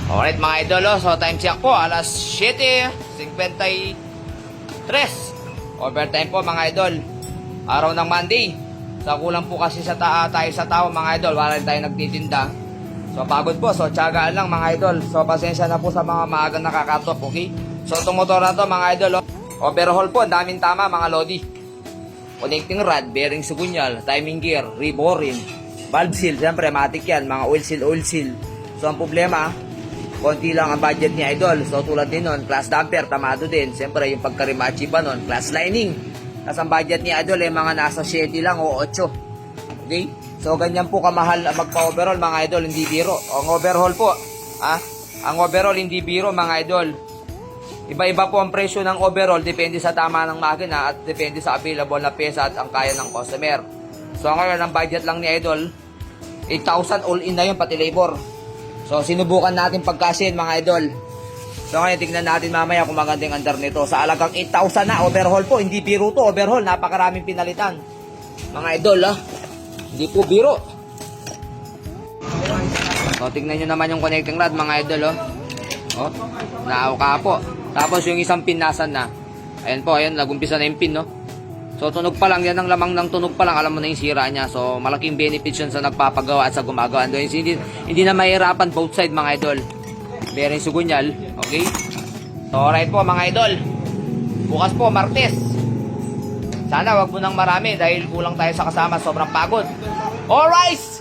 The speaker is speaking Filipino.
Alright mga idol, so time check po, alas 7:53. Overtime po mga idol. Araw ng Monday. So kulang po kasi tayo sa tao mga idol, wala tayo nagtitinda. So pagod po, so tiyagaan lang mga idol. So pasensya na po sa mga maagang nakakatop, okay? So itong motor na to mga idol, overhaul po, daming tama mga lodi. Connecting rod, bearing sugunyal, timing gear, reboring, valve seal, siyempre matik yan, mga oil seal. So ang problema, konti lang ang budget ni idol. So tulad din nun, class damper, tamado din. Siyempre yung pagkarimachi pa nun, class lining. Tapos ang budget ni idol ay mga nasa 7 lang o 8. Okay? So ganyan po kamahal magpa-overhaul mga idol, hindi biro. Ang overhaul po, ang overhaul hindi biro mga idol. Iba-iba po ang presyo ng overhaul, depende sa tama ng makina at depende sa available na pesa at ang kaya ng customer. So ngayon, ang budget lang ni idol, 8,000 all in na yun, pati labor. So, sinubukan natin pagkasin mga idol. So, ngayon, tignan natin mamaya kung magandang andar nito. Sa alagang 8,000 na, overhaul po. Hindi biro to, overhaul. Napakaraming pinalitan. Mga idol, hindi po biro. So, tignan nyo naman yung connecting rod, mga idol, naauka po. Tapos, yung isang pin nasan na. Ayan po, ayan, nagumpisa na yung pin, no? So, tunog pa lang, yan ang lamang ng tunog pa lang, alam mo na yung sira niya. So, malaking benefits yun sa nagpapagawa at sa gumagawa. Hindi na mahirapan both side mga idol. Bearing sugunyal, okay? So, alright po mga idol. Bukas po, Martes. Sana wag mo nang marami dahil kulang tayo sa kasama, sobrang pagod. Alright!